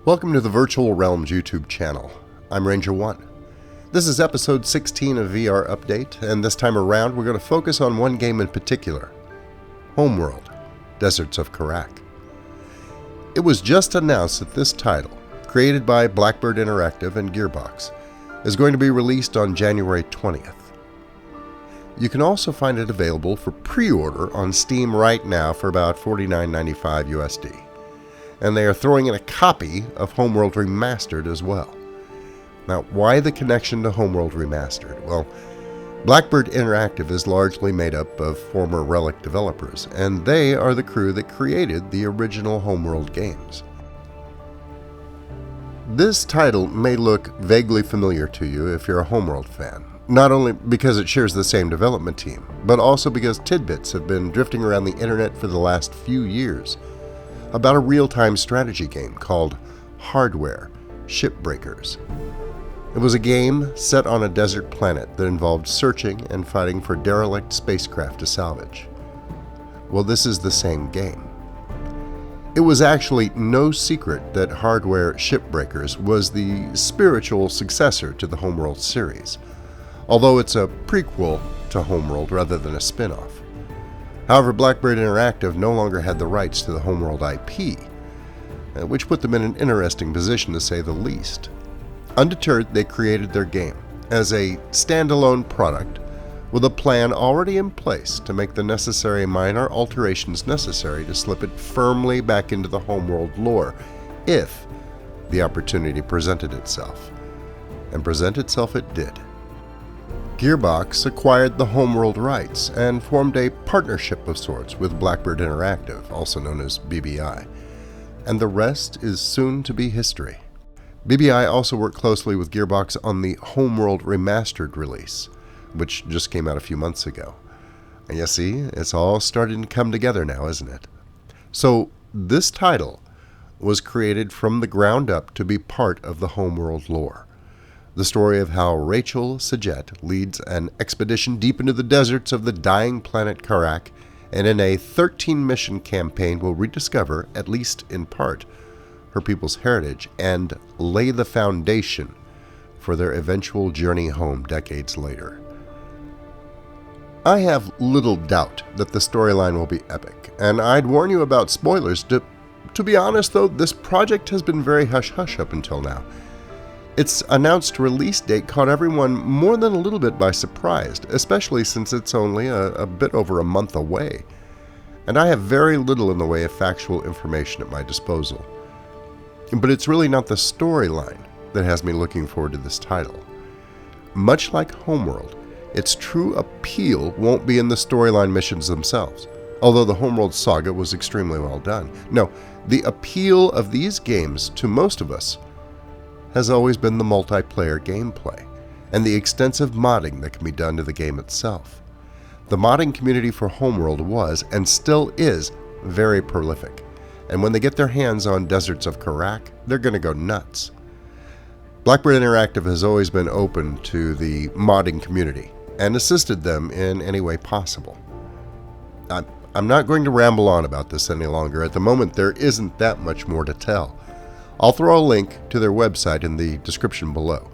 Welcome to the Virtual Realms YouTube channel. I'm Ranger 1. This is episode 16 of VR Update, and this time around we're going to focus on one game in particular, Homeworld, Deserts of Kharak. It was just announced that this title, created by Blackbird Interactive and Gearbox, is going to be released on January 20th. You can also find it available for pre-order on Steam right now for about $49.95 USD. And they are throwing in a copy of Homeworld Remastered as well. Now, why the connection to Homeworld Remastered? Well, Blackbird Interactive is largely made up of former Relic developers, and they are the crew that created the original Homeworld games. This title may look vaguely familiar to you if you're a Homeworld fan, not only because it shares the same development team, but also because tidbits have been drifting around the internet for the last few years about a real-time strategy game called Hardware: Shipbreakers. It was a game set on a desert planet that involved searching and fighting for derelict spacecraft to salvage. Well, this is the same game. It was actually no secret that Hardware: Shipbreakers was the spiritual successor to the Homeworld series, although it's a prequel to Homeworld rather than a spin-off. However, Blackbird Interactive no longer had the rights to the Homeworld IP, which put them in an interesting position to say the least. Undeterred, they created their game as a standalone product with a plan already in place to make the necessary minor alterations necessary to slip it firmly back into the Homeworld lore if the opportunity presented itself. And present itself it did. Gearbox acquired the Homeworld rights and formed a partnership of sorts with Blackbird Interactive, also known as BBI, and the rest is soon to be history. BBI also worked closely with Gearbox on the Homeworld Remastered release, which just came out a few months ago. And you see, it's all starting to come together now, isn't it? So this title was created from the ground up to be part of the Homeworld lore. The story of how Rachel Sajet leads an expedition deep into the deserts of the dying planet Kharak, and in a 13-mission campaign will rediscover, at least in part, her people's heritage and lay the foundation for their eventual journey home decades later. I have little doubt that the storyline will be epic, and I'd warn you about spoilers. To be honest though, this project has been very hush-hush up until now. Its announced release date caught everyone more than a little bit by surprise, especially since it's only a bit over a month away. And I have very little in the way of factual information at my disposal. But it's really not the storyline that has me looking forward to this title. Much like Homeworld, its true appeal won't be in the storyline missions themselves, although the Homeworld saga was extremely well done. No, the appeal of these games to most of us has always been the multiplayer gameplay and the extensive modding that can be done to the game itself. The modding community for Homeworld was, and still is, very prolific, and when they get their hands on Deserts of Kharak, they're going to go nuts. Blackbird Interactive has always been open to the modding community and assisted them in any way possible. I'm not going to ramble on about this any longer. At the moment, there isn't that much more to tell. I'll throw a link to their website in the description below,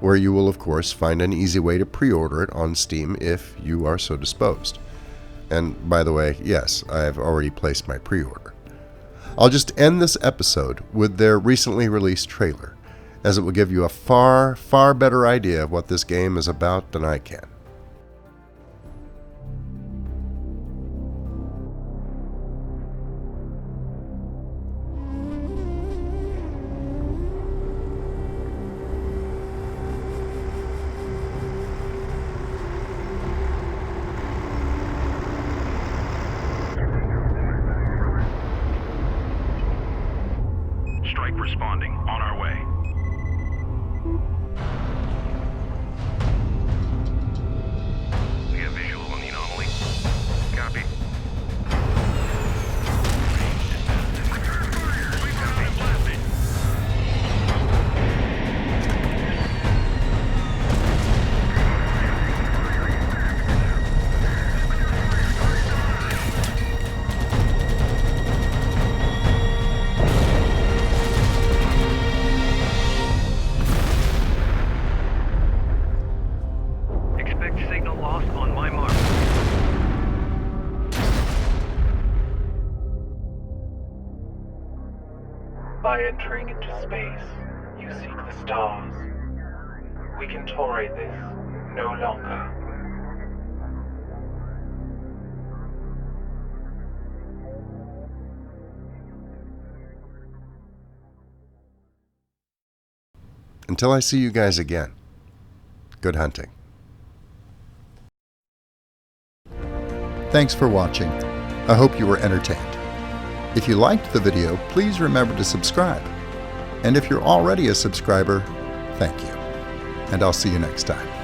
where you will of course find an easy way to pre-order it on Steam if you are so disposed. And by the way, yes, I have already placed my pre-order. I'll just end this episode with their recently released trailer, as it will give you a far, far better idea of what this game is about than I can. Strike responding. On our way. We have visual on the anomaly. Copy. By entering into space, you seek the stars. We can tolerate this no longer. Until I see you guys again, good hunting. Thanks for watching. I hope you were entertained. If you liked the video, please remember to subscribe. And if you're already a subscriber, thank you. And I'll see you next time.